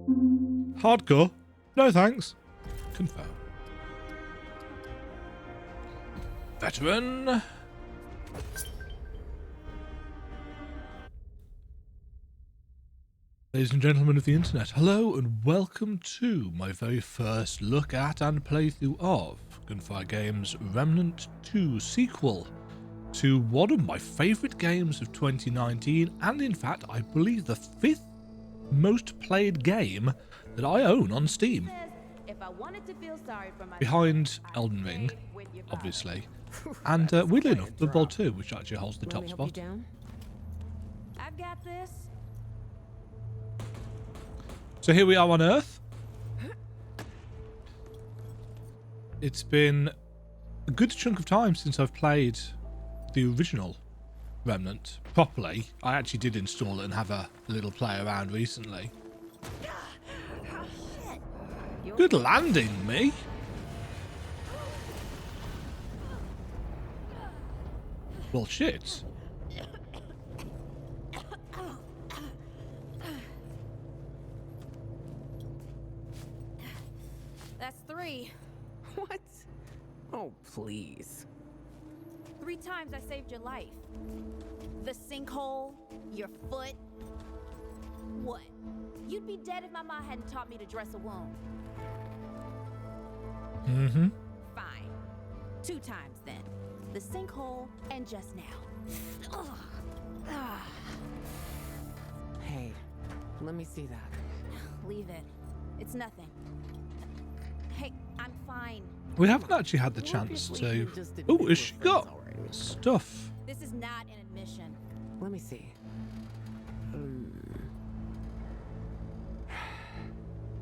Hardcore? No thanks. Confirm. Veteran. Ladies and gentlemen of the internet, hello and welcome to my very first look at and playthrough of Gunfire Games' Remnant 2 sequel to one of my favourite games of 2019, and in fact I believe the 5th most played game that I own on Steam. Behind Elden Ring, obviously, and weirdly enough, Blood Bowl 2, which actually holds the top spot. I've got this. So here we are on Earth. It's been a good chunk of time since I've played the original Remnant properly. I actually did install it and have a little play around recently. Good landing, me. Well, shit. That's 3. What? Oh, please. 3 times I saved your life. The sinkhole, your foot. What? You'd be dead if my mom hadn't taught me to dress a wound. Mm-hmm. Fine. 2 times then. The sinkhole and just now. Ugh. Ah. Hey, let me see that. Leave it. It's nothing. Hey, I'm fine. We haven't actually had the chance to... Oh, has she got stuff? This is not an admission. Let me see.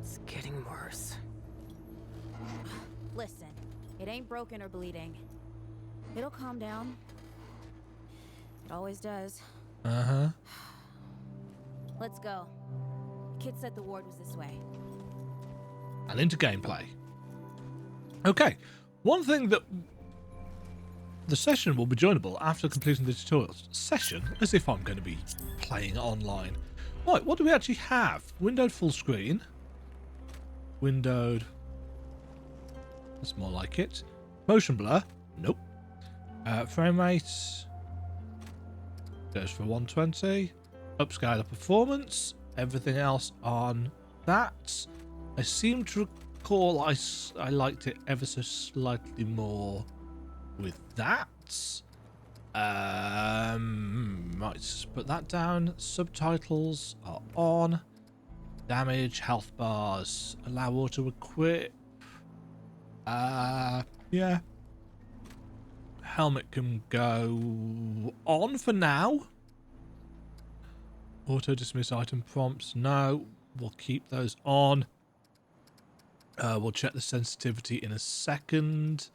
It's getting worse. Listen, it ain't broken or bleeding. It'll calm down. It always does. Uh-huh. Let's go. Kid said the ward was this way. And into gameplay. Okay, one thing that the session will be joinable after completing the tutorial session, as if I'm going to be playing online. Right, what do we actually have? Windowed full screen. Windowed. That's more like it. Motion blur. Nope. Frame rate goes for 120. Upscaler performance. Everything else on that. I seem to recall I liked it ever so slightly more with that. Right, put that down. Subtitles are on. Damage, health bars, allow auto equip. Yeah. Helmet can go on for now. Auto dismiss item prompts. No, we'll keep those on. We'll check the sensitivity in a second.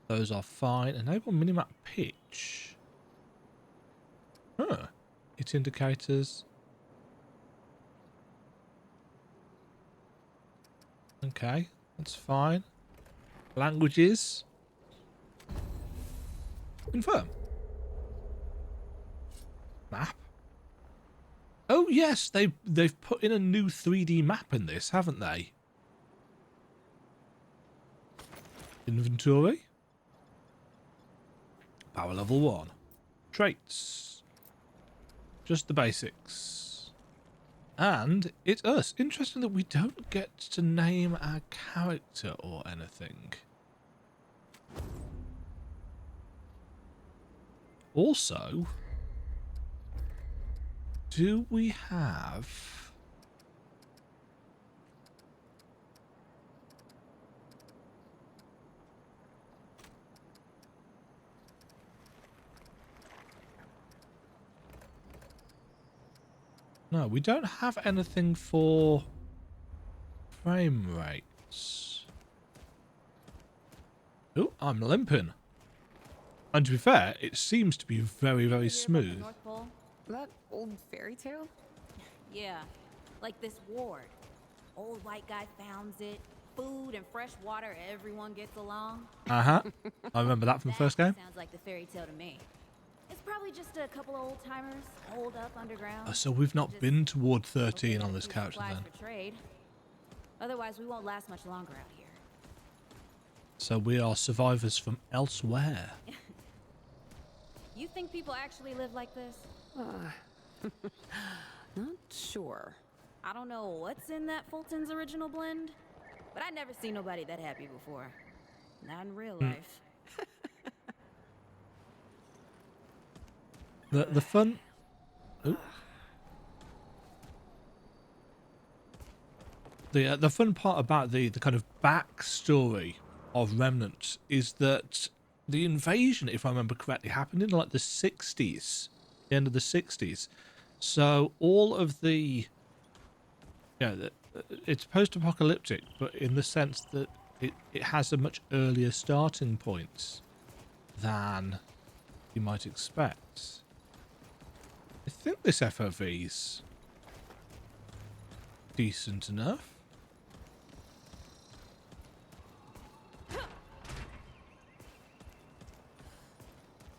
Those are fine. Enable minimap pitch. Huh. Hit indicators. Okay, that's fine. Languages. Confirm. Map. Oh yes, they've put in a new 3D map in this, haven't they? Inventory. Power level 1. Traits. Just the basics. And it's us. Interesting that we don't get to name our character or anything. Also, do we have... No, we don't have anything for frame rates. Oh, I'm limping. And to be fair, it seems to be very, very smooth. North Pole? That old fairy tale? Yeah, like this ward. Old white guy founds it. Food and fresh water, everyone gets along. Uh-huh. I remember that from the first game. Sounds like the fairy tale to me. It's Probably just a couple of old timers holed up underground. So we've not Just been toward hoping 13 to on this see character supplies then. for trade. Otherwise, we won't last much longer out here. So we are survivors from elsewhere. You think people actually live like this? Not sure. I don't know what's in that Fulton's original blend, but I never seen nobody that happy before. Not in real life. The fun... Ooh. The fun part about the kind of backstory of Remnant is that the invasion, if I remember correctly, happened in like the 60s, the end of the 60s. So all of the... Yeah, it's post-apocalyptic, but in the sense that it has a much earlier starting point than you might expect. I think this FOV's decent enough.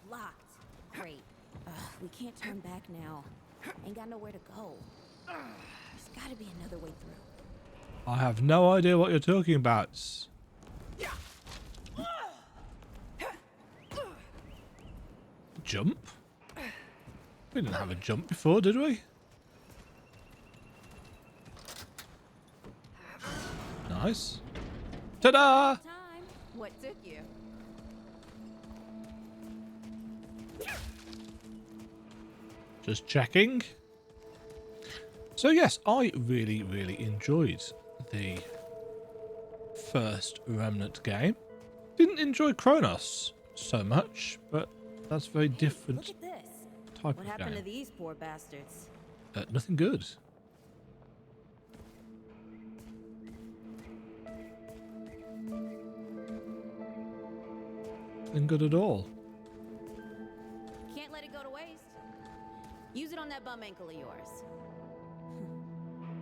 Locked. Great. We can't turn back now. Ain't got nowhere to go. There's gotta be another way through. I have no idea what you're talking about. Jump? We didn't have a jump before, did we? Nice. Ta-da! Time. What took you? Just checking. So yes, I really, really enjoyed the first Remnant game. Didn't enjoy Kronos so much, but that's a very different Look at this. type What of happened to game. these poor bastards? Nothing good. Nothing good at all. Can't let it go to waste. Use it on that bum ankle of yours.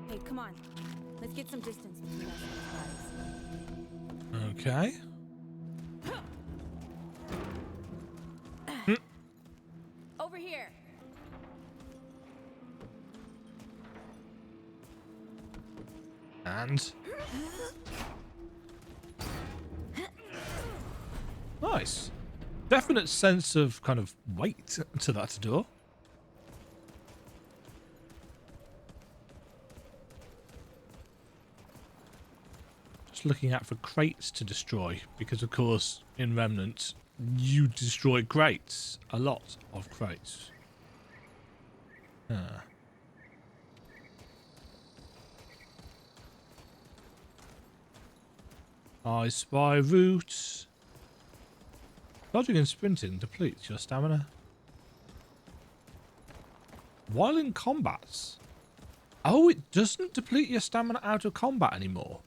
Hey, come on. Let's get some distance between us and these bodies. Okay. Over here. And... Nice. Definite sense of kind of weight to that door. Just looking out for crates to destroy, because of course in Remnant you destroy crates. A lot of crates. Ah. I spy route. Dodging and sprinting depletes your stamina. While in combat. Oh, it doesn't deplete your stamina out of combat anymore.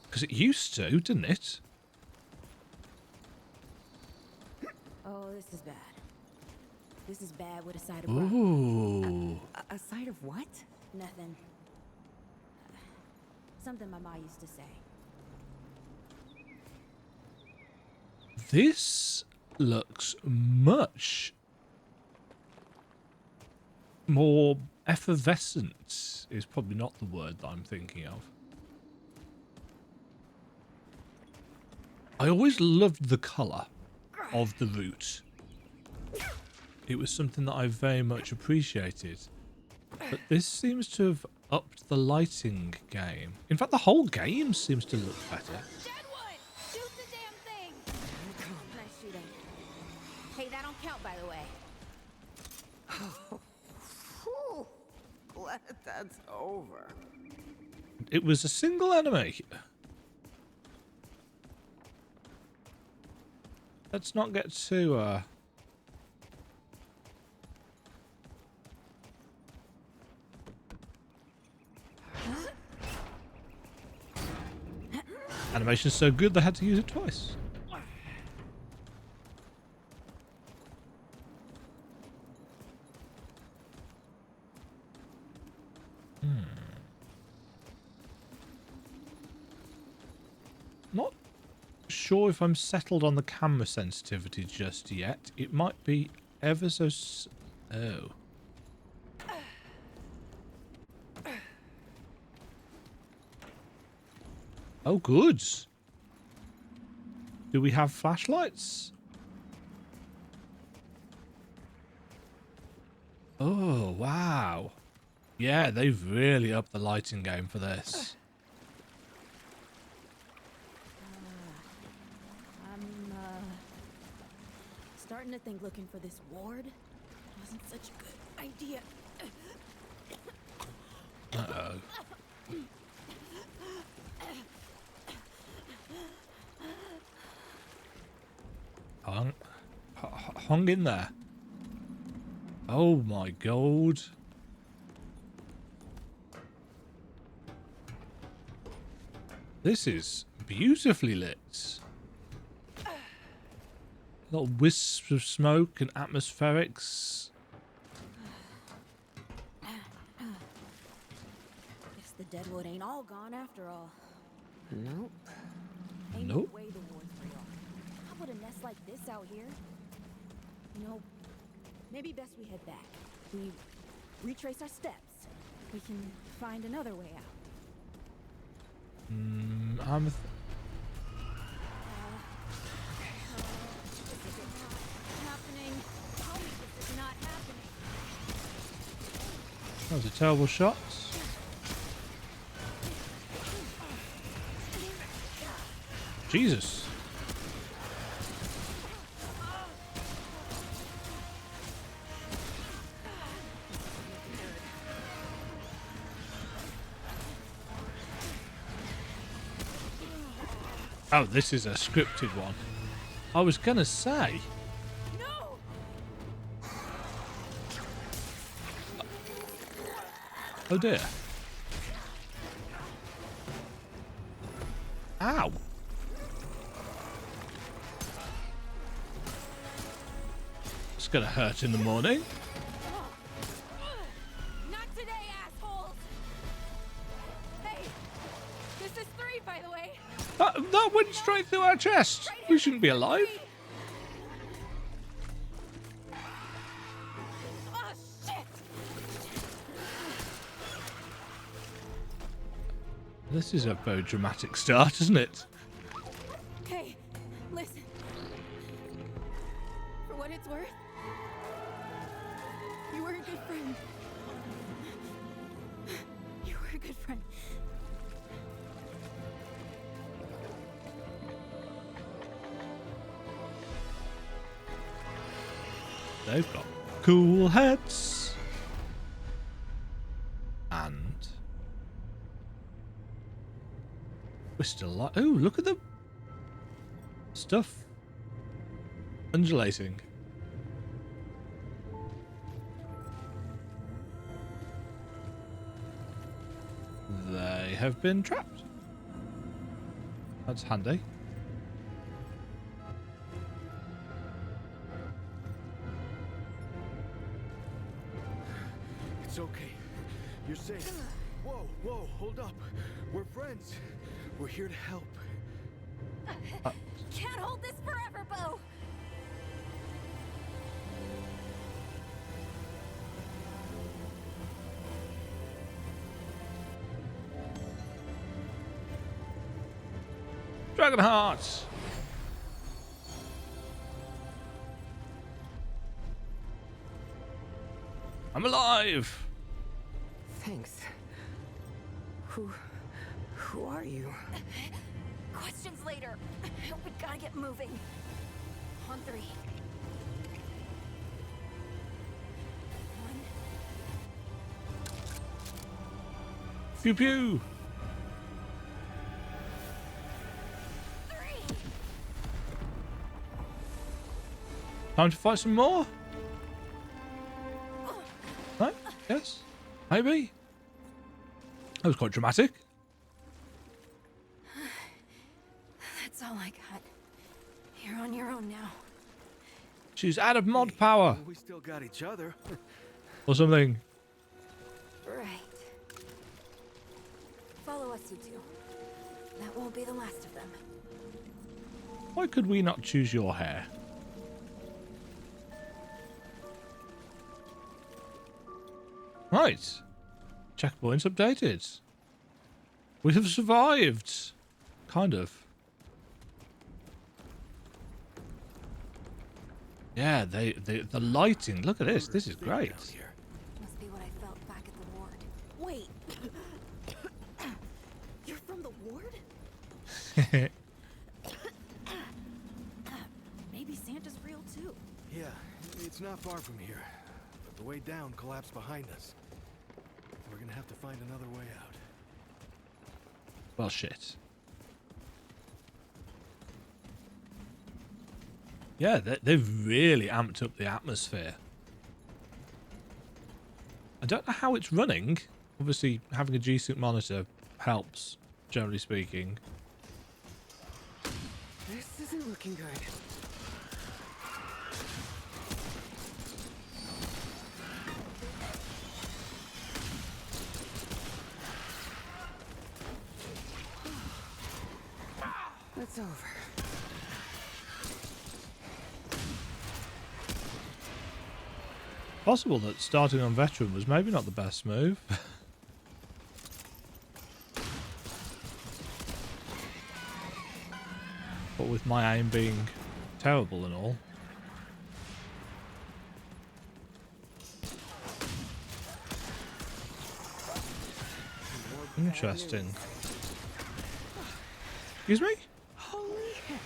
Because it used to, didn't it? Oh, this is bad. This is bad with a side of rock. Ooh. A side of what? Nothing. Something my ma used to say. This looks much more effervescent, is probably not the word that I'm thinking of. I always loved the colour of the root. It was something that I very much appreciated. But this seems to have upped the lighting game. In fact, the whole game seems to look better. Deadwood! Shoot the damn thing! Nice shooting. Hey, that don't count, by the way. Whew. Glad that's over. It was a single enemy. Let's not get too, Animation's so good they had to use it twice. Not sure if I'm settled on the camera sensitivity just yet. It might be ever so... Oh. Oh, good. Do we have flashlights? Oh, wow. Yeah, they've really upped the lighting game for this. I'm starting to think looking for this ward wasn't such a good idea. Uh-oh. Hung in there. Oh my god. This is beautifully lit. Little wisps of smoke and atmospherics. Guess the deadwood ain't all gone after all. Nope. Ain't Nope. no way the ward's real. How would a nest like this out here? You know, maybe best we head back. We retrace our steps. We can find another way out. I'm... This is not happening. Tell me this is not happening. That was a terrible shot. Jesus. Oh, this is a scripted one. I was gonna say. No! Oh dear. Ow. It's gonna hurt in the morning. Not today, assholes! Hey, this is 3, by the way. That went straight through our chest. We shouldn't be alive. Oh, shit! This is a very dramatic start, isn't it? Hey, listen. For what it's worth, you were a good friend. You were a good friend. They've got cool heads. And we're still alive. Oh, look at the stuff undulating. They have been trapped. That's handy. It's okay. You're safe. Whoa, whoa, hold up. We're friends. We're here to help. Can't hold this forever, Bo. Dragon Heart! I'm alive! Thanks. Who are you? Questions later. We gotta get moving. On 3. 1. Pew pew! 3. Time to fight some more? No? Yes? Maybe? That was quite dramatic. That's all I got. You're on your own now. She's out of mod power. We still got each other. Or something. Right. Follow us, you two. That won't be the last of them. Why could we not choose your hair? Right. Checkpoints updated. We have survived. Kind of. Yeah, the lighting. Look at this. This is great. Must be what I felt back at the ward. Wait. You're from the ward? Maybe Santa's real too. Yeah, it's not far from here. But the way down collapsed behind us. We're gonna have to find another way out. Well, shit. Yeah, they've really amped up the atmosphere. I don't know how it's running. Obviously, having a G-Sync monitor helps, generally speaking. This isn't looking good. It's over. Possible that starting on veteran was maybe not the best move. But with my aim being terrible and all. Interesting. Excuse me? Holy hell.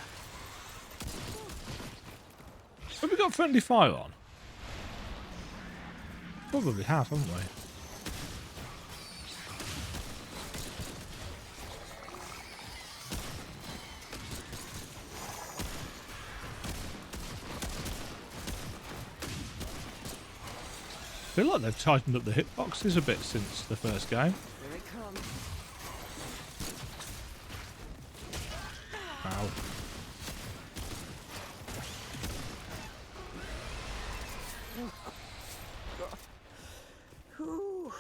Have we got friendly fire on? Probably have, haven't we? I feel like they've tightened up the hitboxes a bit since the first game. Here it comes. Ow. Ooh.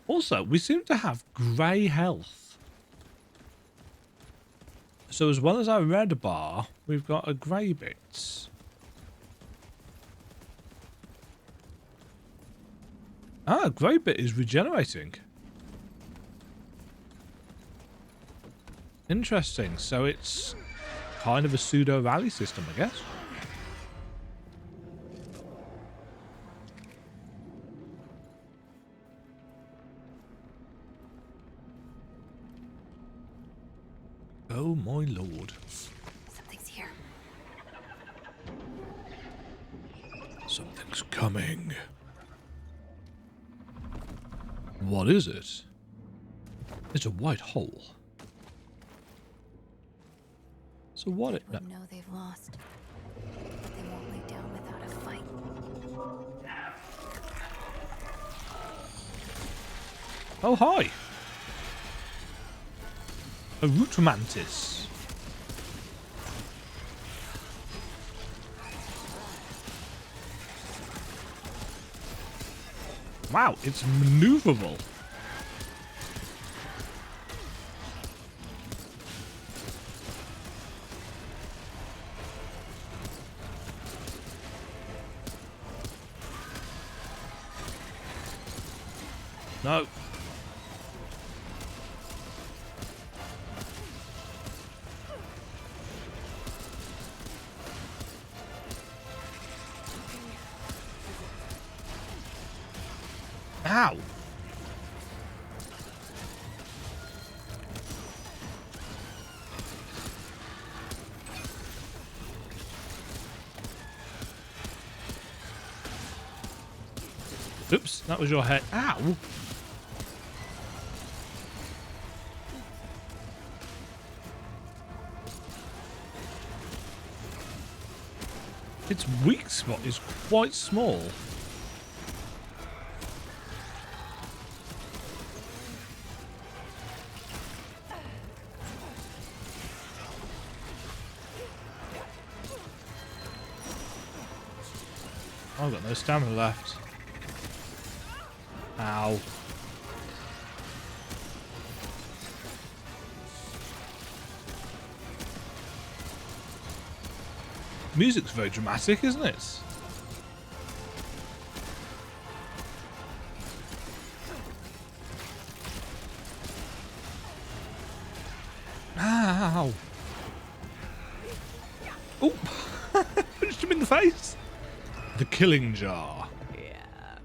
Also, we seem to have grey health. So as well as our red bar, we've got a grey bit. Ah, grey bit is regenerating. Interesting. So it's kind of a pseudo rally system, I guess. Oh my lord. Something's here. Something's coming. What is it? It's a white hole. So what it... Would know they've lost. But they won't lay down without a fight. Oh, hi. A root mantis. Wow, it's maneuverable. No. Ow. Oops, that was your head. Ow. Its weak spot is quite small. I've got no stamina left. Ow. Music's very dramatic, isn't it? Ow! Oh! Punched him in the face! The killing jar. Yeah.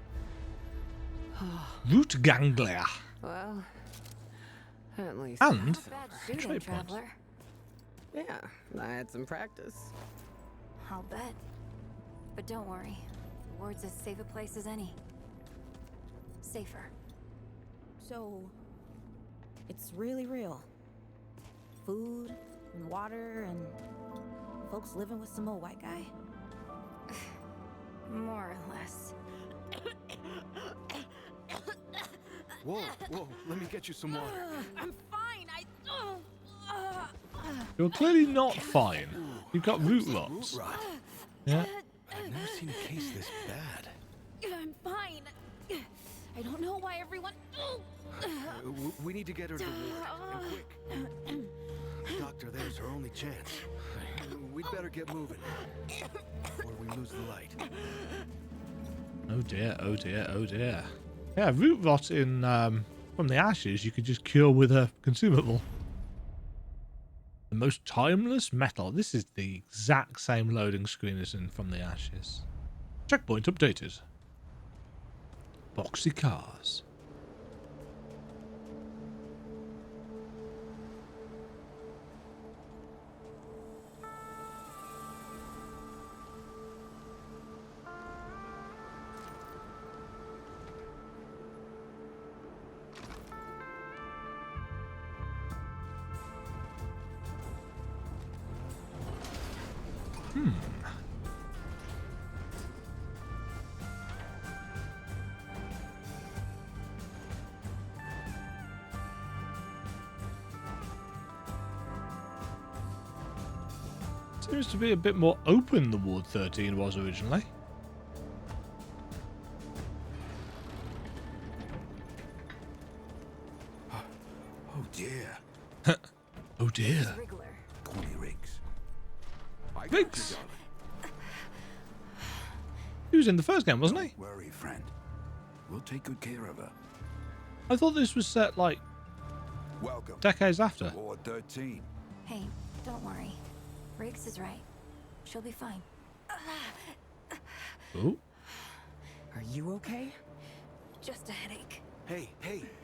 Root ganglia. Well, at least. And that's Bad over. shooting, trade points. traveler. Yeah, I had some practice. I'll bet. But don't worry. The ward's as safe a place as any. Safer. So, it's really real. Food and water and folks living with some old white guy. More or less. Whoa, whoa, let me get you some water. I'm fine. You're clearly not fine. You've got root Root rots. rot. Yeah. I've never seen a case this bad. I'm fine. I don't know why everyone. We need to get her to the ward, and quick. The doctor there's her only chance. We'd better get moving before we lose the light. Oh dear, oh dear, oh dear. Yeah, root rot in from the ashes you could just cure with a consumable. The most timeless metal. This is the exact same loading screen as in From the Ashes. Checkpoint updated. Boxy cars. Seems to be a bit more open than Ward 13 was originally. Oh dear. Oh dear. Wriggler. Call me Riggs. I got Riggs? you, darling. He was in the first game, wasn't he? Don't worry, friend. We'll take good care of her. I thought this was set like Welcome. decades after. Ward 13. Hey, don't worry. Riggs is right. She'll be fine. Oh. Are you okay? Just a headache. Hey,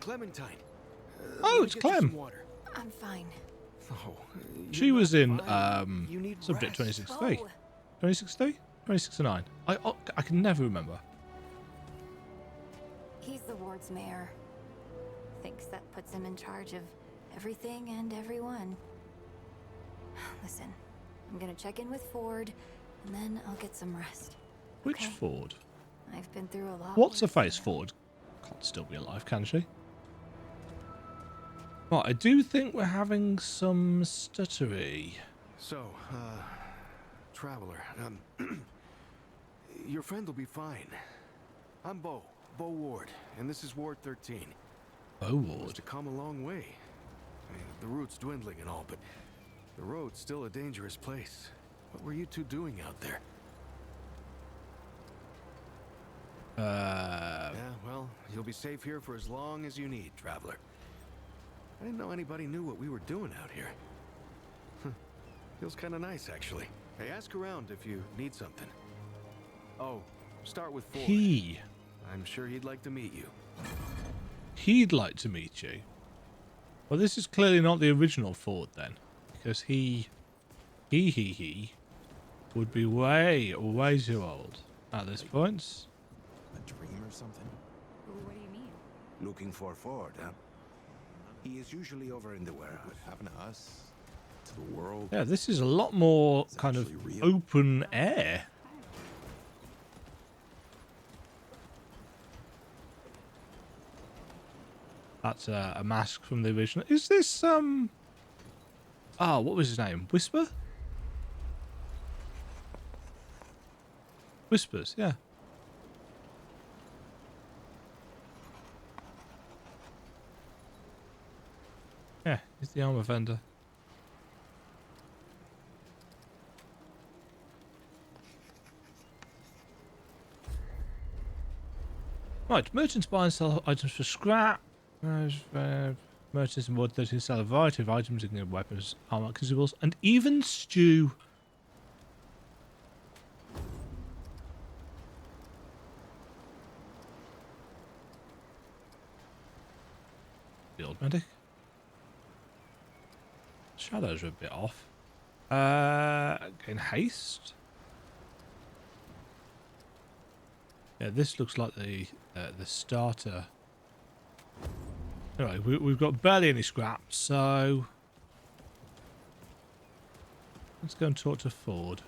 Clementine. Oh, let me it's get you Clem. some water. I'm fine. Oh, She you're was not in fine. You need Subject rest. 2063. Oh, 2063? 2069. I can never remember. he's the ward's mayor. Thinks that puts him in charge of everything and everyone. Listen, I'm gonna check in with Ford, and then I'll get some rest. Which Okay. Ford? I've been through a lot. What's her worse face than Ford? Can't still be alive, can she? Right, I do think we're having some stuttery. So, traveler, your friend will be fine. I'm Bo Ward, and this is Ward 13. Oh, Must Ward. have come a long way. I mean, the route's dwindling and all, but the road's still a dangerous place. What were you two doing out there? Yeah, well, you'll be safe here for as long as you need, traveler. I didn't know anybody knew what we were doing out here. Feels kind of nice, actually. Hey, ask around if you need something. Oh, start with Ford. I'm sure he'd like to meet you. He'd like to meet you. Well, this is clearly not the original Ford then, because he would be way too old at this point. A dream or something? What do you mean? Looking for Ford, huh? He is usually over in the warehouse. What happened to us? To the world? Yeah, this is a lot more It's kind of actually real. open air. That's a mask from the original. Is this oh, what was his name? Whisper? Whispers, yeah. Yeah, he's the armor vendor. Right, merchants buy and sell items for scrap. Merchants in World 13 sell a variety of items, including weapons, armor, consumables, and even stew. Field medic. Shadows are a bit off. Gain haste. Yeah, this looks like the starter. Anyway, we've got barely any scraps, so let's go and talk to Ford.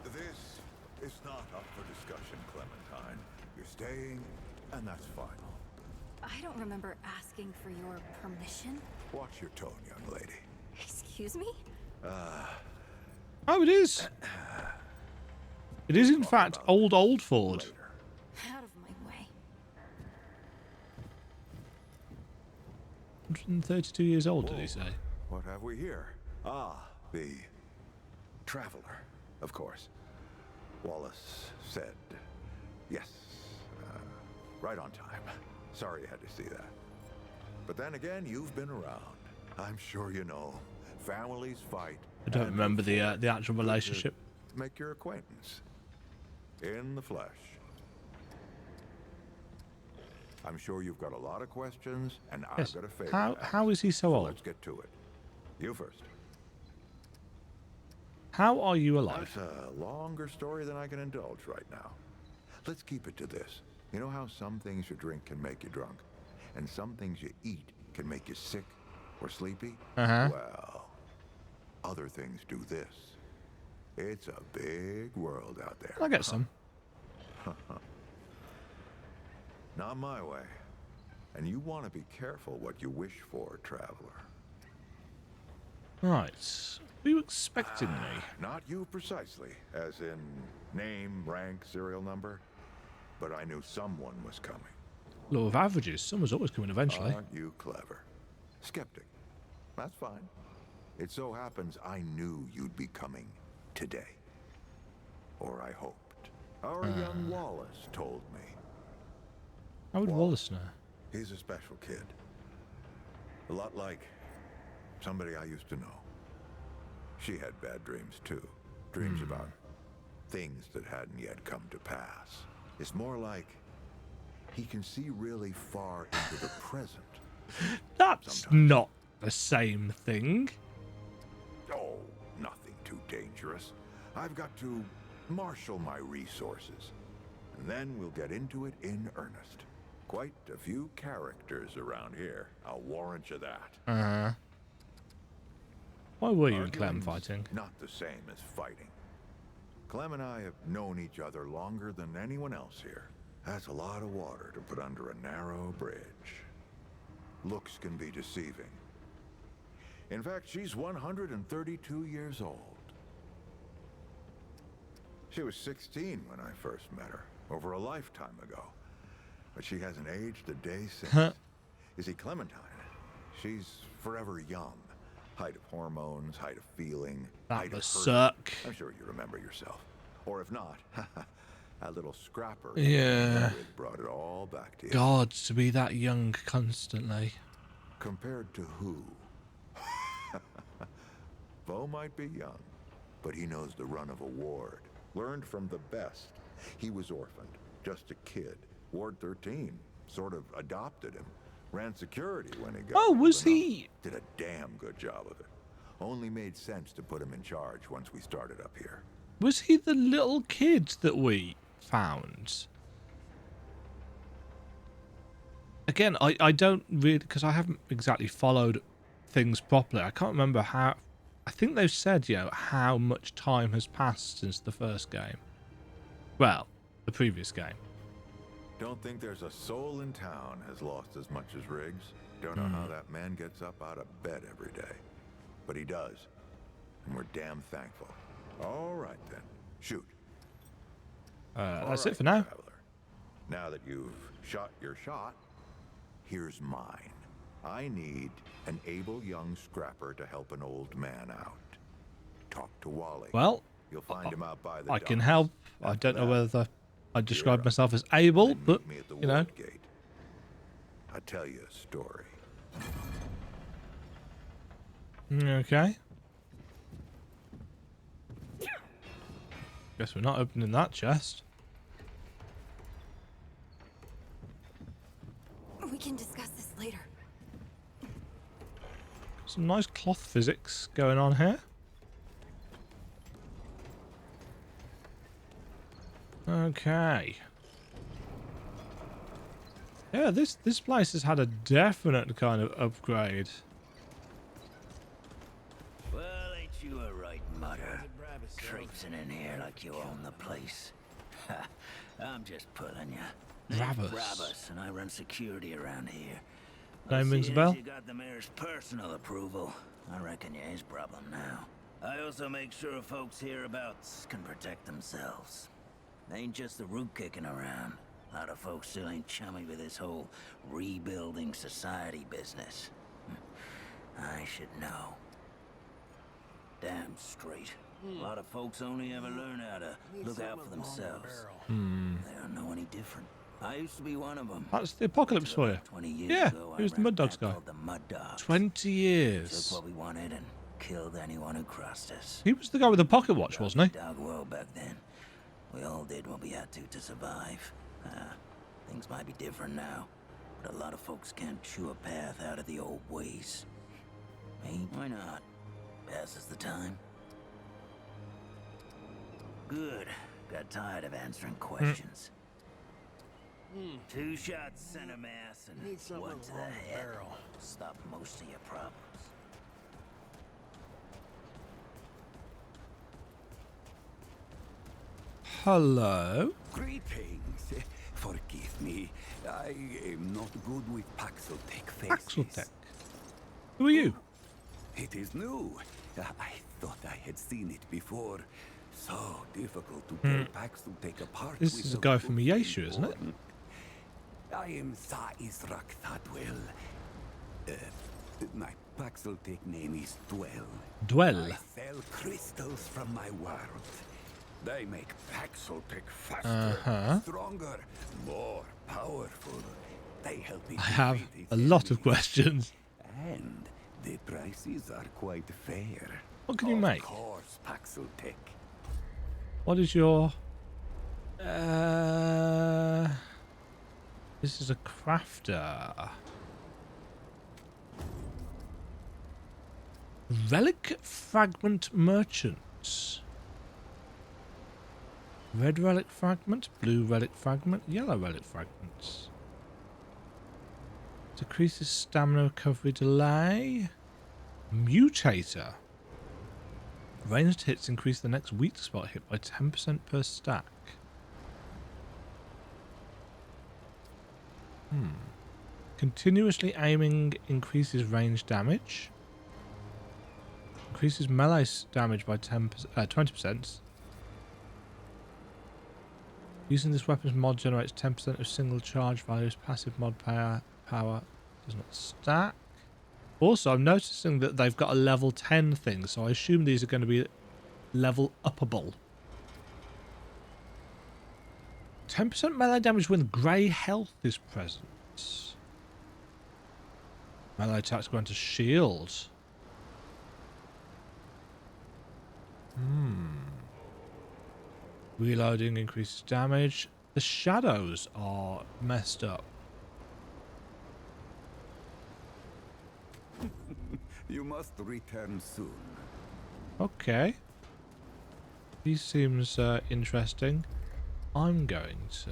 This is not up for discussion, Clementine. You're staying, and that's final. I don't remember asking for your permission. Watch your tone, young lady. Excuse me? Oh, it is. It is, in fact, old Ford. Later. Out of my way. 132 years old, did he say? What have we here? Ah, the traveler, of course. Wallace said yes. Right on time. Sorry you had to see that. But then again, you've been around. I'm sure you know. Families fight. I don't and remember the before actual good to relationship. Make your acquaintance. In the flesh. I'm sure you've got a lot of questions, and Yes. I've got a favor. How is he so old? Let's get to it. You first. How are you alive? That's a longer story than I can indulge right now. Let's keep it to this. You know how some things you drink can make you drunk, and some things you eat can make you sick or sleepy? Well, other things do this. It's a big world out there. I get some. Not my way. And you want to be careful what you wish for, traveler. Right. Were you expecting me? Not you precisely, as in name, rank, serial number. But I knew someone was coming. Law of averages. Someone's always coming eventually. Aren't you clever? Skeptic. That's fine. It so happens I knew you'd be coming today. Or I hoped. Our young Wallace told me. How would Wallace know? He's a special kid. A lot like somebody I used to know. She had bad dreams too. Dreams about things that hadn't yet come to pass. It's more like he can see really far into the present. That's Sometimes. not the same thing. Oh, nothing too dangerous. I've got to marshal my resources. And then we'll get into it in earnest. Quite a few characters around here. I'll warrant you that. Why were you and Clem Arguing's fighting? Not the same as fighting. Clem and I have known each other longer than anyone else here. That's a lot of water to put under a narrow bridge. Looks can be deceiving. In fact, she's 132 years old. She was 16 when I first met her, over a lifetime ago. But she hasn't aged a day since. You see, Clementine, she's forever young. Height of hormones, height of feeling, That height of must hurt. suck. I'm sure you remember yourself. Or if not, that little scrapper Yeah. brought it all back to you. God, to be that young constantly. Compared to who? Bo might be young, but he knows the run of a ward. Learned from the best. He was orphaned, just a kid. Ward 13 sort of adopted him. Ran security when he got Oh, old was enough. he? Did a damn good job of it. Only made sense to put him in charge once we started up here. Was he the little kid that we found? Again, I don't really, because I haven't exactly followed things properly. I can't remember how. I think they've said, how much time has passed since the first game. Well, the previous game. Don't think there's a soul in town has lost as much as Riggs. Don't know how that man gets up out of bed every day. But he does. And we're damn thankful. All right, then. Shoot. That's All it for right, now. Traveler. Now that you've shot your shot, here's mine. I need an able young scrapper to help an old man out. Talk to Wally. Well, You'll find him out by the I can docks. help. I After don't know that, whether I describe myself as able, but, Meet me at the you know. ward gate. I'll tell you a story. Okay. Guess we're not opening that chest. We can discuss this later. Some nice cloth physics going on here. Okay. Yeah, this place has had a definite kind of upgrade. Well, ain't you a right mutter? Traipsing in here like you own the place. Ha, I'm just pulling you. Rabbus. Rabbus, and I run security around here. Name rings a Seeing bell. as you got the mayor's personal approval, I reckon you his problem now. I also make sure folks hereabouts can protect themselves. Ain't just the root kicking around. A lot of folks still ain't chummy with this whole rebuilding society business. I should know. Damn straight. A lot of folks only ever learn how to look out for themselves. They don't know any different. I used to be one of them. That's the apocalypse for you. 20 years Yeah, ago, he was I the Mud ran a Dogs pack guy. called the Mud Dogs. 20 Took years. what we wanted and killed anyone who crossed us. He was the guy with the pocket watch, wasn't he? Dog world back then. We all did what we had to survive. Things might be different now, but a lot of folks can't chew a path out of the old ways. Me? Why not? Passes the time. Good. Got tired of answering questions. 2 shots center mass and 1 to the head. Stop most of your problems. Hello. Greetings. Forgive me. I am not good with Paxotech faces. Axeltech. Who are you? It is new. I thought I had seen it before. So difficult to tell Paxotech apart. This is a guy from Yeshu, isn't it? I am Sa Israk Thadwell. My Paxotech name is Dwell. Dwell. I sell crystals from my world. They make Paxotech faster, stronger, more powerful. They help me. I have defeat a its lot of enemies. questions. And the prices are quite fair. What can you Of make? course, Paxotech. What is your... This is a crafter. Relic Fragment Merchants. Red Relic Fragment, Blue Relic Fragment, Yellow Relic Fragments. Decreases stamina recovery delay. Mutator. Ranged hits increase the next weak spot hit by 10% per stack. Continuously aiming increases range damage. Increases melee damage by 20%. Using this weapon's mod generates 10% of single charge values. Passive mod power does not stack. Also, I'm noticing that they've got a level 10 thing, so I assume these are going to be level uppable. 10% melee damage when grey health is present. Melee attacks grant a shield. Reloading increases damage. The shadows are messed up. You must return soon. Okay. He seems interesting. I'm going to...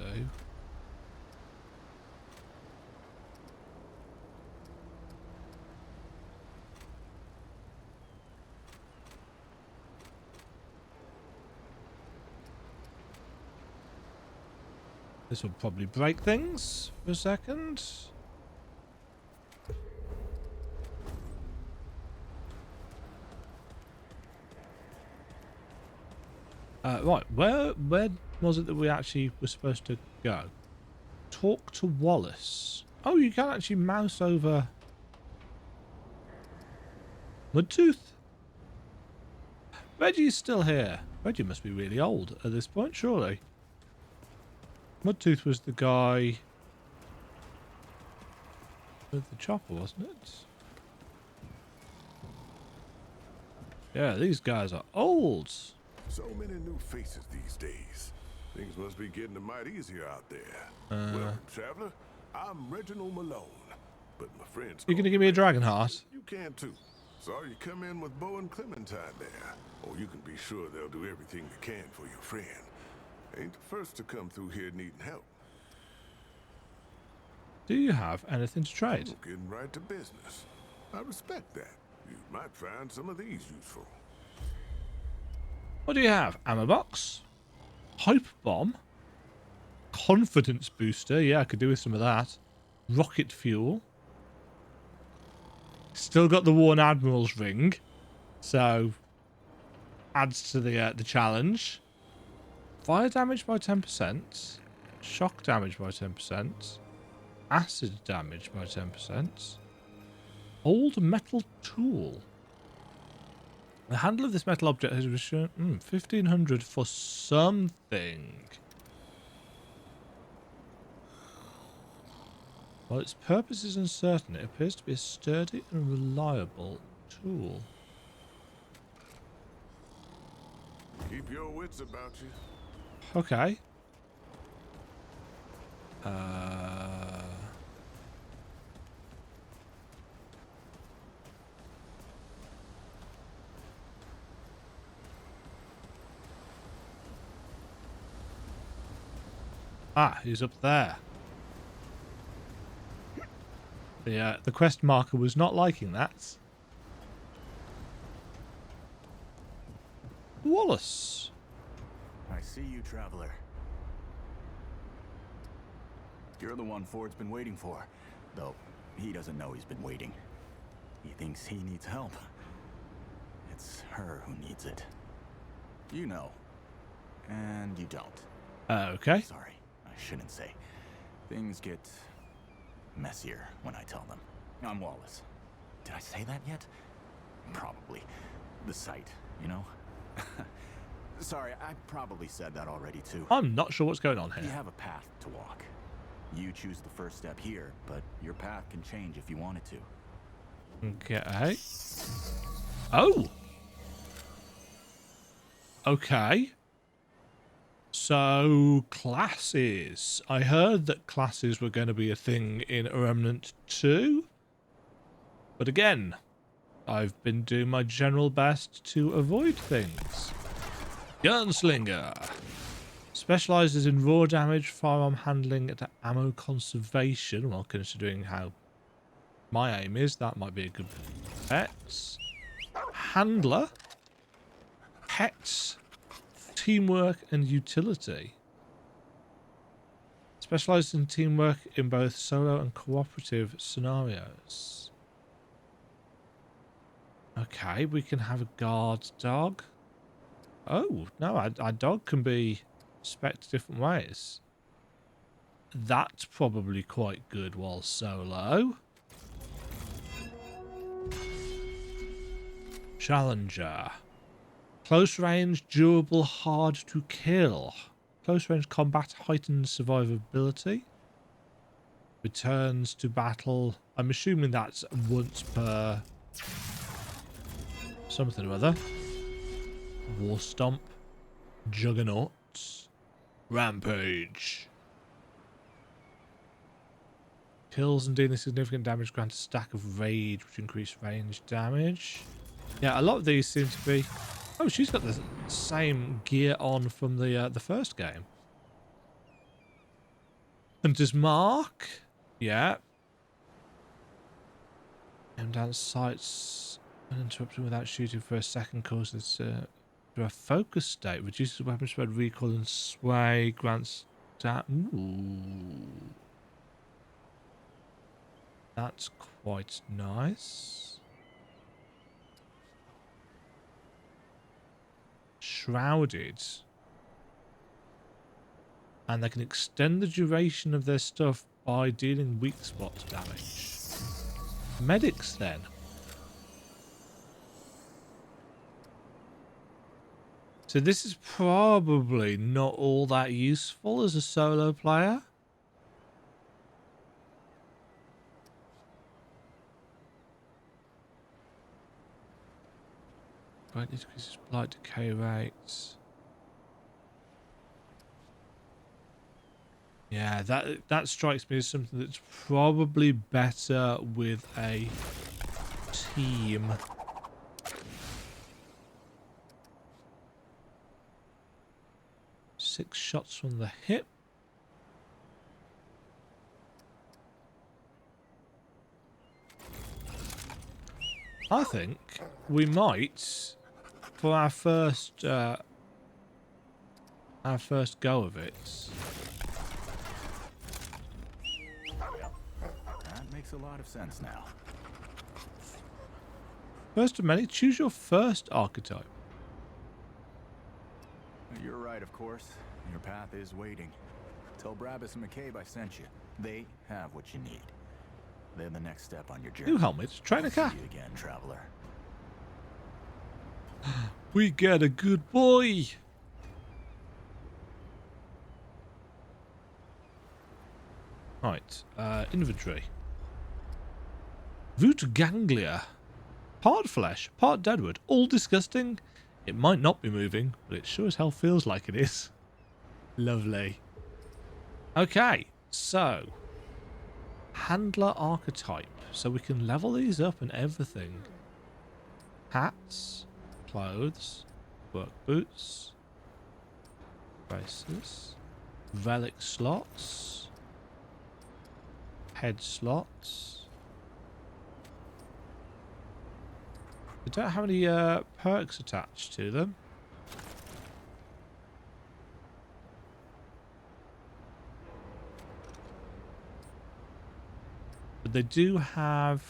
This will probably break things for a second. Right, where was it that we actually were supposed to go? Talk to Wallace. Oh, you can actually mouse over Mudtooth. Reggie's still here. Reggie must be really old at this point, surely. Mudtooth was the guy with the chopper, wasn't it? Yeah, these guys are old. So many new faces these days. Things must be getting a mite easier out there. Welcome, traveler. I'm Reginald Malone, but my friends. You gonna give me a dragon heart? You can too. Saw you come in with Bo and Clementine there. Or you can be sure they'll do everything they can for your friend. Ain't the first to come through here needing help. Do you have anything to trade? Getting right to business. I respect that. You might find some of these useful. What do you have? Ammo box, pipe bomb, confidence booster. Yeah, I could do with some of that. Rocket fuel. Still got the worn admiral's ring, so adds to the challenge. Fire damage by 10%, shock damage by 10%, acid damage by 10%. Old metal tool. The handle of this metal object has returned 1500 for something. While its purpose is uncertain, it appears to be a sturdy and reliable tool. Keep your wits about you. Okay. He's up there. The quest marker was not liking that. Wallace. I see you, traveler. You're the one Ford's been waiting for. Though, he doesn't know he's been waiting. He thinks he needs help. It's her who needs it. You know. And you don't. Okay. Sorry, I shouldn't say. Things get messier when I tell them. I'm Wallace. Did I say that yet? Probably. The site, you know? Sorry, I probably said that already too. I'm not sure what's going on here. You have a path to walk. You choose the first step here, but your path can change if you wanted to. Okay. Oh! Okay. So, classes. I heard that classes were going to be a thing in Remnant 2. But again, I've been doing my general best to avoid things. Gunslinger. Specializes in raw damage, firearm handling, and ammo conservation. Well, considering how my aim is, that might be a good bet. Handler. Pets. Teamwork and utility. Specialized in teamwork in both solo and cooperative scenarios. Okay, we can have a guard dog. Oh, no, our dog can be spec'd different ways. That's probably quite good while solo. Challenger. Close range, durable, hard to kill. Close range combat, heightened survivability. Returns to battle. I'm assuming that's once per something or other. War Stomp. Juggernaut. Rampage. Kills and dealing significant damage grant a stack of rage, which increase range damage. Yeah, a lot of these seem to be... Oh, she's got the same gear on from the first game. Hunter's Mark. Yeah. Aim down sights uninterrupted without shooting for a second causes to a focus state. Reduces weapon spread, recoil and sway. Grants that. Ooh. That's quite nice. Shrouded. And they can extend the duration of their stuff by dealing weak spot damage. Medics then. So this is probably not all that useful as a solo player. Right, this increases blight decay rates. Yeah, that strikes me as something that's probably better with a team. Six shots from the hip. I think we might, for our first go of it. That makes a lot of sense now. First of many, choose your first archetype. You're right, of course. Your path is waiting. Tell Brabus and McCabe I sent you. They have what you need. They're the next step on your journey. New helmet, trainer car. See you again, traveler. We get a good boy. Right, inventory. Root ganglia. Part flesh, part deadwood. All disgusting. It might not be moving, but it sure as hell feels like it is. Lovely. Okay, so. Handler archetype. So we can level these up and everything. Hats. Clothes. Work boots. Braces. Relic slots. Head slots. They don't have any perks attached to them. But they do have...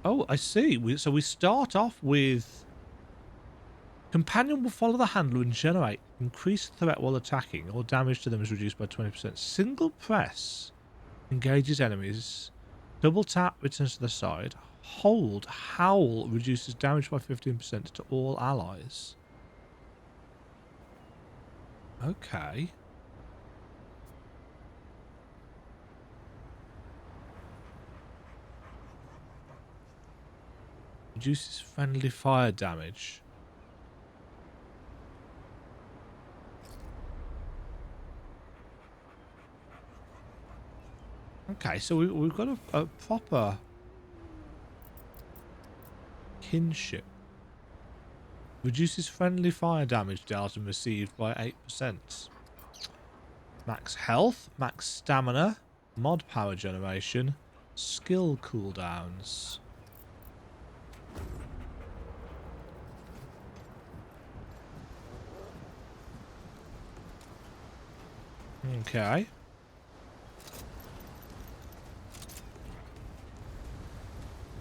Oh, I see. So we start off with... Companion will follow the handler and generate increased threat while attacking, or damage to them is reduced by 20%. Single press engages enemies. Double tap returns to the side. Hold, howl reduces damage by 15% to all allies. Okay. Reduces friendly fire damage. Okay, so we've got a proper kinship. Reduces friendly fire damage dealt and received by 8%. Max health, max stamina, mod power generation, skill cooldowns. Okay.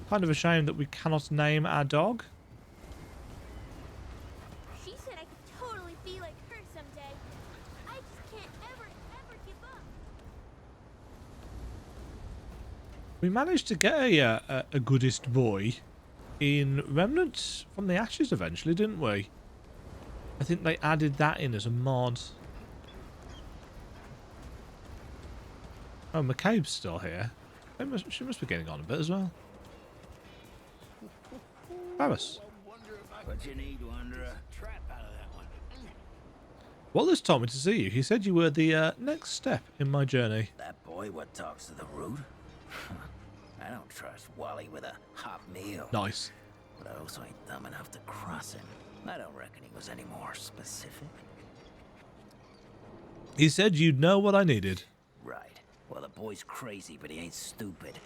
Kind of a shame that we cannot name our dog. She said I could totally be like her someday. I just can't ever give up. We managed to get a goodest boy in Remnant from the Ashes eventually, didn't we? I think they added that in as a mod. Oh, McCabe's still here. She must be getting on a bit as well. Paris. What you need, Wanderer? Trap out of that one. Wallace told me to see you. He said you were the next step in my journey. That boy what talks to the root? I don't trust Wally with a hot meal. Nice. But I also ain't dumb enough to cross him. I don't reckon he was any more specific. He said you'd know what I needed. Right. Well, the boy's crazy, but he ain't stupid.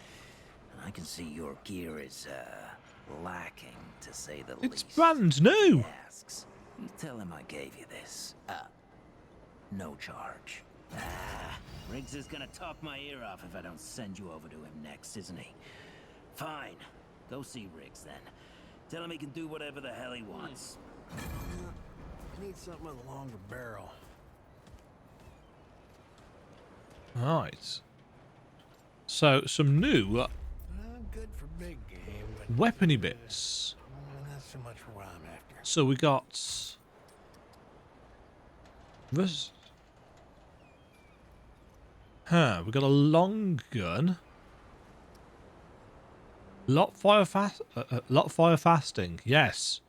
And I can see your gear is, lacking, to say the least. It's brand new. He asks. You tell him I gave you this. No charge. Riggs is gonna talk my ear off if I don't send you over to him next, isn't he? Fine. Go see Riggs, then. Tell him he can do whatever the hell he wants. I need something with a longer barrel. Right. So, some new good for big game, but Weapony bits. not so much for what I'm after. So we got this. We got a long gun. Lot fire fasting. Yes.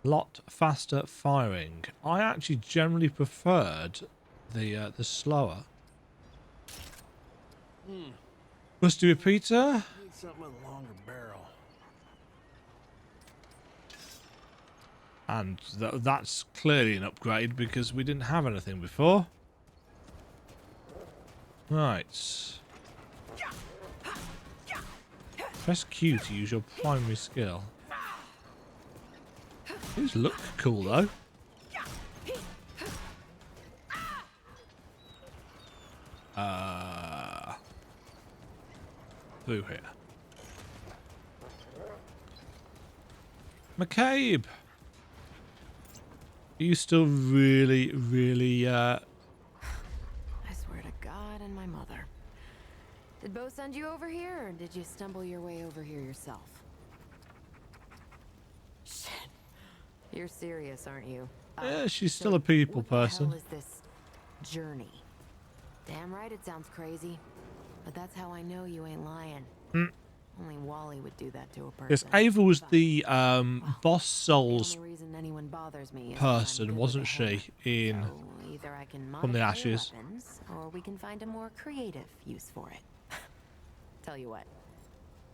Lot faster firing. I actually generally preferred the slower. Rusty repeater. Need something with a longer barrel. And that's clearly an upgrade because we didn't have anything before. Right. Press Q to use your primary skill. These look cool though. Through here. McCabe! Are you still really, I swear to God and my mother. Did Bo send you over here, or did you stumble your way over here yourself? Shit. You're serious, aren't you? Yeah, she's still a people person. What the hell is this journey? Damn right it sounds crazy. But that's how I know you ain't lying. Only Wally would do that to a person. Yes, Ava was the boss souls The only reason anyone bothers me is person, wasn't she? In so either I can From the modify your Ashes. weapons, or we can find a more creative use for it. Tell you what,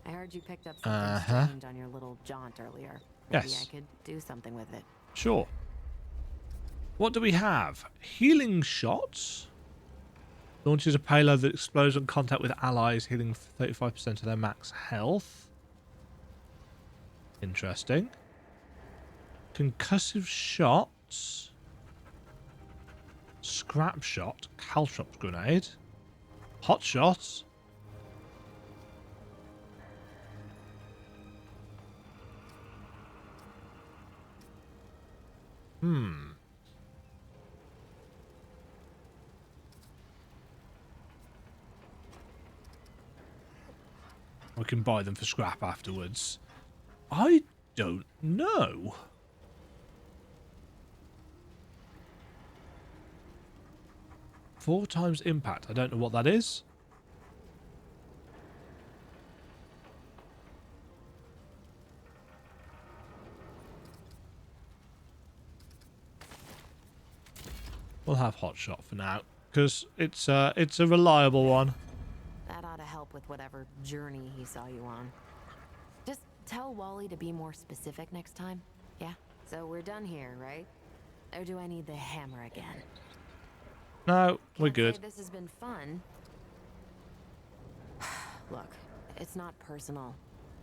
I heard you picked up something strange on your little jaunt earlier. Maybe Yes. I could do something with it. Sure. What do we have? Healing shots. Launches a payload that explodes on contact with allies, healing 35% of their max health. Interesting. Concussive shots. Scrap shot. Caltrop grenade. Hot shots. We can buy them for scrap afterwards. I don't know. Four times impact. I don't know what that is. We'll have hot shot for now because it's a reliable one. That ought to help with whatever journey he saw you on. Just tell Wally to be more specific next time. Yeah? So we're done here, right? Or do I need the hammer again? No, we're Can't good. say this has been fun. Look, it's not personal.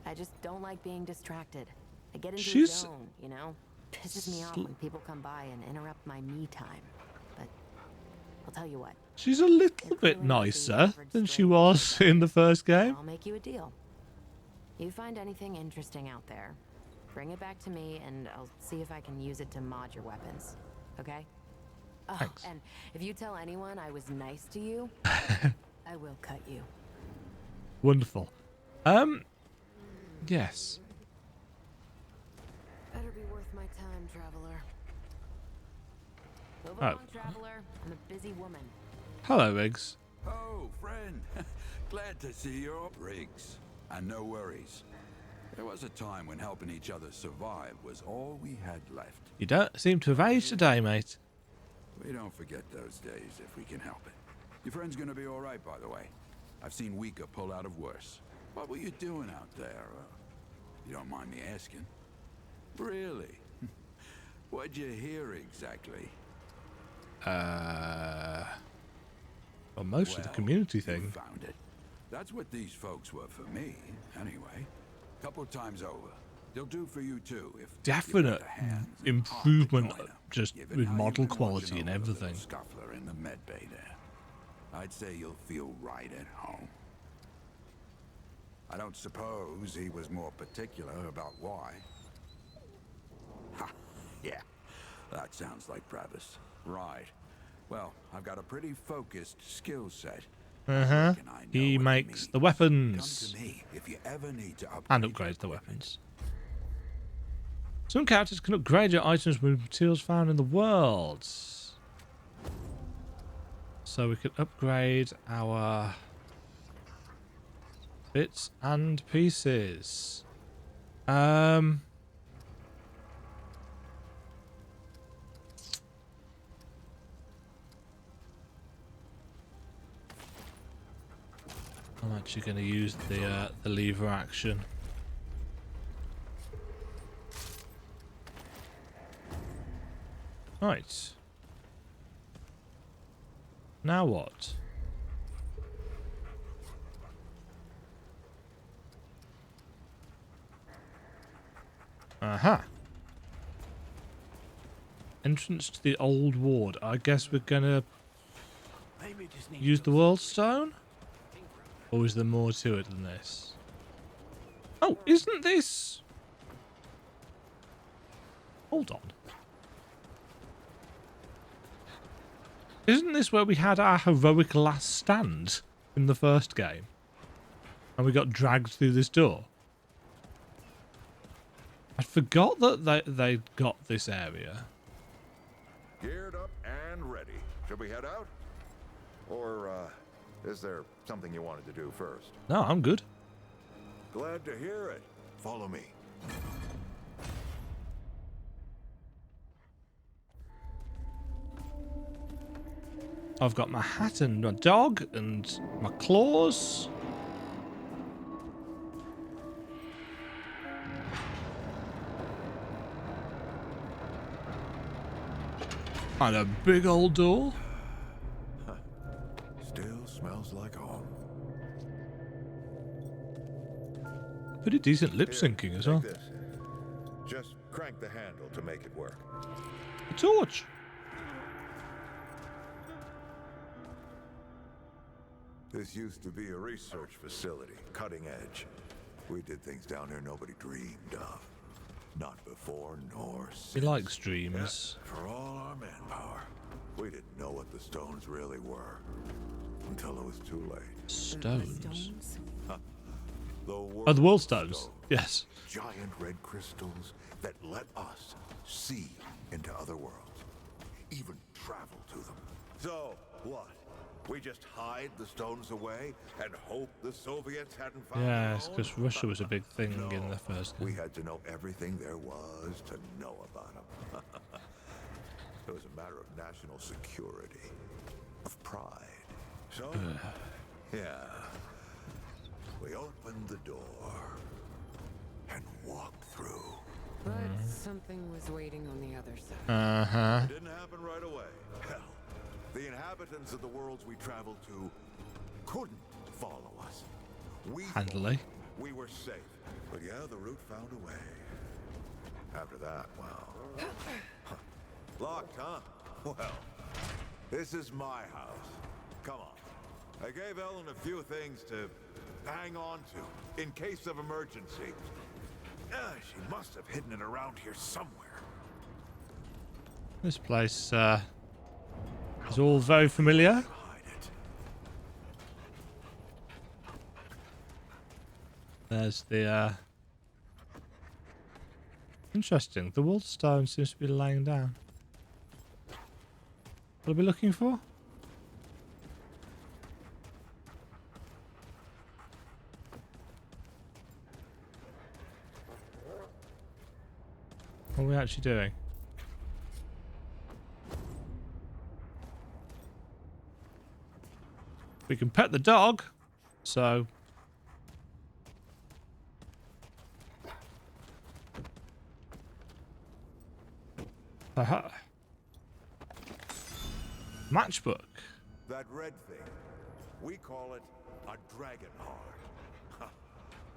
I just don't like being distracted. I get into the zone, you know? Pisses me off when people come by and interrupt my me time. But I'll tell you what. She's a little bit nicer than she was in the first game. I'll make you a deal. You find anything interesting out there, bring it back to me and I'll see if I can use it to mod your weapons. Okay? Oh, Thanks. and if you tell anyone I was nice to you, I will cut you. Wonderful. Yes. Better be worth my time, traveler. Move Oh. along, traveler. I'm a busy woman. Hello, Riggs. Oh, friend. Glad to see you up, Riggs. And no worries. There was a time when helping each other survive was all we had left. You don't seem to have aged today, mate. We don't forget those days if we can help it. Your friend's gonna be all right, by the way. I've seen weaker pull out of worse. What were you doing out there? You don't mind me asking. Really? What'd you hear exactly? Well, most of the community You thing. found it. That's what these folks were for me, anyway. Couple times over. They'll do for you too if Definite improvement just with model quality and everything. Scuffler in the med bay there. I'd say you'll feel right at home. I don't suppose he was more particular about why. Ha, yeah. That sounds like Travis. Right. Well, I've got a pretty focused skill set. reckon I know He what it makes means. the Come weapons. to me if you ever need to And upgrade upgrades the your weapons. Some characters can upgrade your items with materials found in the world. So we can upgrade our bits and pieces. I'm actually going to use the lever action. Right. Now what? Aha. Entrance to the old ward. I guess we're gonna use the world stone? Or is there more to it than this? Oh, isn't this... Hold on. Isn't this where we had our heroic last stand in the first game? And we got dragged through this door? I forgot that they got this area. Geared up and ready. Should we head out? Or, is there something you wanted to do first? No, I'm good. Glad to hear it. Follow me. I've got my hat and my dog and my claws. And a big old door. Still smells like home. Pretty decent lip syncing as well. Take this. Just crank the handle to make it work. A torch. This used to be a research facility, cutting edge. We did things down here nobody dreamed of. Not before nor since. He likes dreams. Yeah, for all our manpower, we didn't know what the stones really were until it was too late. Stones. The the world stones. Yes. Giant red crystals that let us see into other worlds, even travel to them. So what? We just hide the stones away and hope the Soviets hadn't found Yeah, their it's own? because Russia was a big thing No, in the first we game. had to know everything there was to know about them. It was a matter of national security, of pride. So, yeah, we opened the door and walked through. But something was waiting on the other side. Uh-huh. It didn't happen right away. Hell, the inhabitants of the worlds we traveled to couldn't follow us. We Handily. thought we were safe. But yeah, the route found a way. After that, well... Locked, huh? Well, this is my house. Come on. I gave Ellen a few things to hang on to in case of emergency. She must have hidden it around here somewhere. This place is all very familiar. Hide it. There's the interesting. The world stone seems to be laying down. What are we looking for? What are we actually doing? We can pet the dog, so... Aha. Matchbook. That red thing, we call it a dragon heart.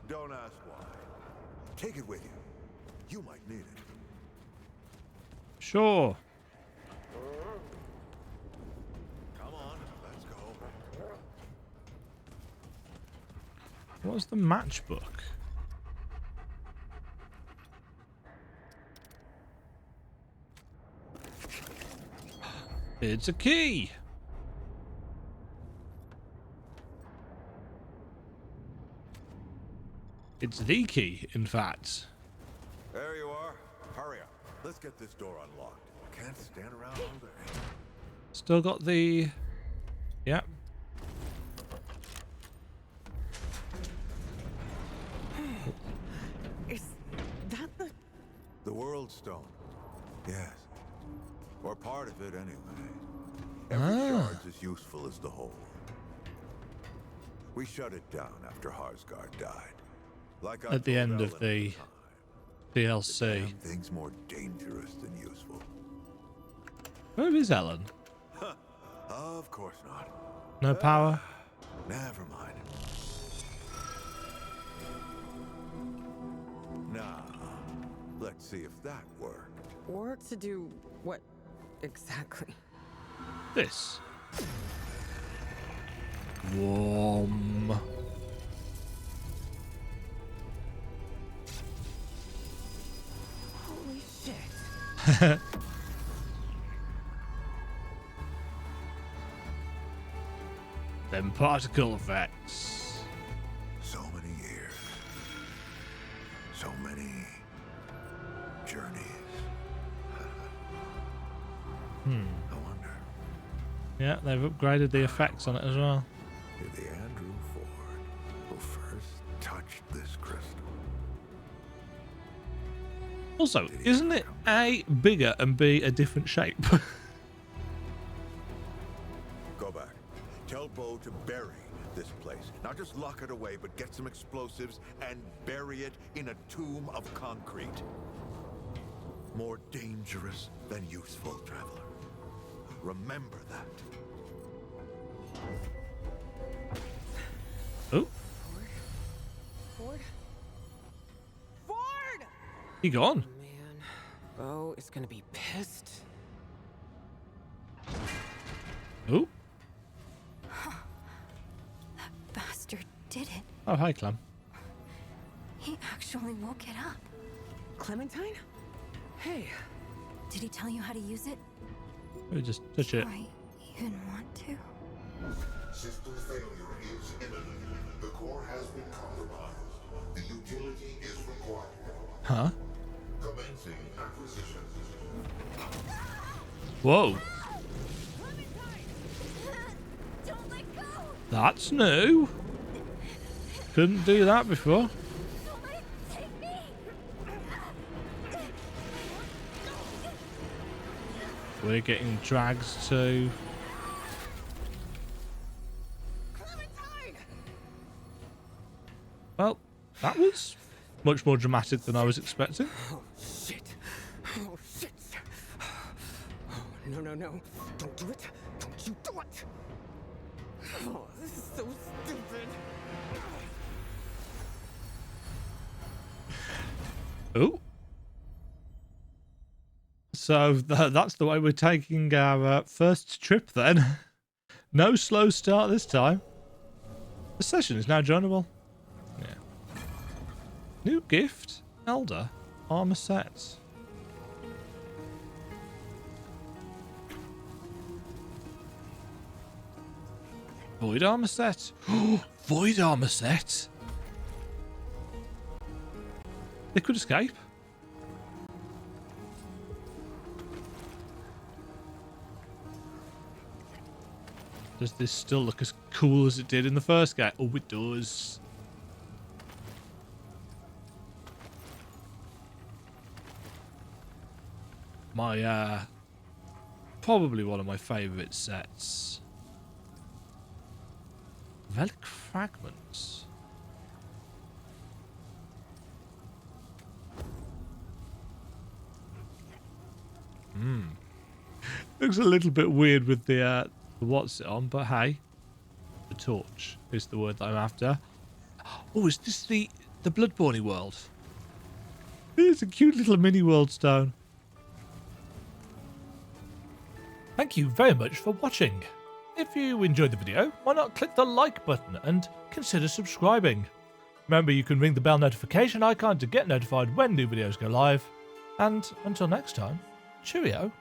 Don't ask why. Take it with you. You might need it. Sure. Come on, let's go. What's the matchbook? It's a key. It's the key, in fact. There you are. Hurry up. Let's get this door unlocked. Can't stand around all day. Still got the... Yeah. Is that the World Stone? Yes. Or part of it, anyway. Every shard's as useful as the whole. We shut it down after Harsgard died. Like I At the told end of Ellen the at time, DLC. the damn thing's more dangerous than useful. Where is Ellen? Of course not. No power? Never mind. Now, let's see if that worked. or to do what exactly? This. Warm. Holy shit. Them particle effects. So many years. So many journeys. I wonder. Yeah, they've upgraded the effects on it as well. If the Andrew Ford who first touched this crystal. Also, isn't it A, bigger, and B, a different shape? Go back. Tell Bo to bury this place. Not just lock it away, but get some explosives and bury it in a tomb of concrete. More dangerous than useful, traveler. Remember that. Oh, Ford? Ford! he gone. Man, Bo is gonna be pissed. Oh, Bastard did it. oh, hi, Clem. He actually woke it up. Clementine? Hey. Did he tell you how to use it? Let me just touch Do it. I even want to? System failure is imminent. The core has been compromised. The utility is required. Huh? Commencing acquisition. Whoa, Don't let go! that's new. Couldn't do that before. Don't let it take me! We're getting dragged to... Clementine! Well, that was much more dramatic than I was expecting. Oh, shit. Oh, shit. Oh, no, no, no. Don't do it. Don't you do it. Oh, this is so stupid. Oh. So that's the way we're taking our first trip then. No slow start this time. The session is now joinable. Yeah. New gift. Elder. Armor set. Void armor set. Void armor set. Liquid escape. Does this still look as cool as it did in the first game? Oh, it does. My, probably one of my favourite sets. Relic fragments. Looks a little bit weird with the what's it on, but hey, the torch is the word that I'm after. Oh, is this the Bloodborne world? It's a cute little mini world stone. Thank you very much for watching. If you enjoyed the video, why not click the like button and consider subscribing. Remember, you can ring the bell notification icon to get notified when new videos go live. And until next time, cheerio.